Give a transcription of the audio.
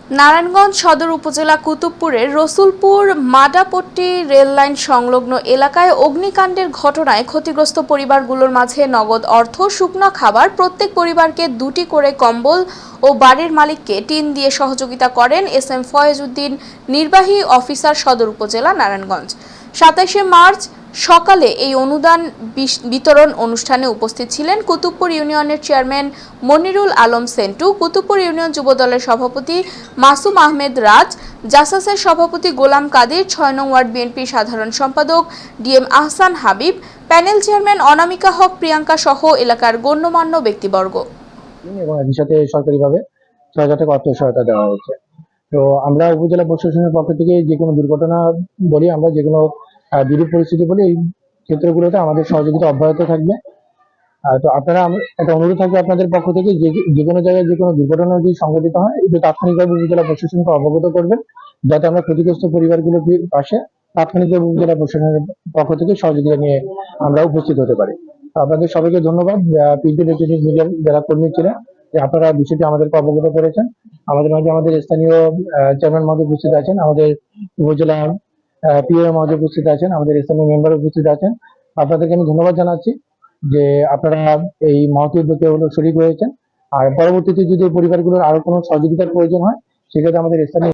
নারায়ণগঞ্জ সদর উপজেলা কুতুবপুরের রসুলপুর মাদাপট্টি রেললাইন সংলগ্ন এলাকায় অগ্নিকাণ্ডের ঘটনায় ক্ষতিগ্রস্ত পরিবারগুলোর মাঝে নগদ অর্থ, শুকনো খাবার, প্রত্যেক পরিবারকে 2টি করে কম্বল ও বাড়ির মালিককে টিন দিয়ে সহযোগিতা করেন এস.এম. ফয়েজ উদ্দিন, নির্বাহী অফিসার, সদর উপজেলা, নারায়ণগঞ্জ। 27শে মার্চ সকালে এই অনুদান বিতরণ অনুষ্ঠানে উপস্থিত ছিলেন কুতুবপুর ইউনিয়নের চেয়ারম্যান মনিরুল আলম সেন্টু, কুতুবপুর ইউনিয়ন যুবদলের সভাপতি মাসুম আহমেদ রাজ, জাসাসের সভাপতি গোলাম কাদির, 6 নং ওয়ার্ড বিএনপির সাধারণ সম্পাদক DM Ahsan Habib, panel chairman Anamika Haque Priyanka সহ এলাকার গণ্যমান্য ব্যক্তিবর্গ। এবং একই সাথে সরকারিভাবে 6,000 টাকা অর্থ সহায়তা দেওয়া হয়েছে। তো আমরা উপজেলা প্রশাসনের পক্ষ থেকে যে কোনো দুর্ঘটনা বলি, আমরা যে কোনো বিরূপ পরিস্থিতি বলি, এই ক্ষেত্রগুলোতে আমাদের সহযোগিতা অব্যাহত থাকবে। তো আপনারা একটা অনুরোধ থাকবে আপনাদের পক্ষ থেকে, যে কোনো জায়গায় যে কোনো দুর্ঘটনা যদি সংঘটিত হয়, এটা তাৎক্ষণিকভাবে উপজেলা প্রশাসনকে অবগত করবেন, যাতে আমরা ক্ষতিগ্রস্ত পরিবারগুলোর পাশে তাৎক্ষণিকভাবে উপজেলা প্রশাসনের পক্ষ থেকে সহযোগিতা নিয়ে আমরা উপস্থিত হতে পারি। তো আপনাদের সবাইকে ধন্যবাদ, প্রিন্ট ইলেকট্রনিক মিডিয়ার যারা কর্মী ছিলেন, যে আপনারা বিষয়টি আমাদেরকে অবগত করেছেন। আমাদের মাঝে আমাদের স্থানীয় চেয়ারম্যান মহোদয় উপস্থিত আছেন, আমাদের উপজেলা পিও মহোদয় উপস্থিত আছেন, আমাদের স্থানীয় মেম্বার উপস্থিত আছেন। আপনাদেরকে আমি ধন্যবাদ জানাচ্ছি যে আপনারা এই মহৎ উদ্যোগে শরিক হয়েছেন। আর পরবর্তীতে যদি পরিবারগুলোর আরো কোনো সহযোগিতার প্রয়োজন হয়, সেক্ষেত্রে আমাদের স্থানীয়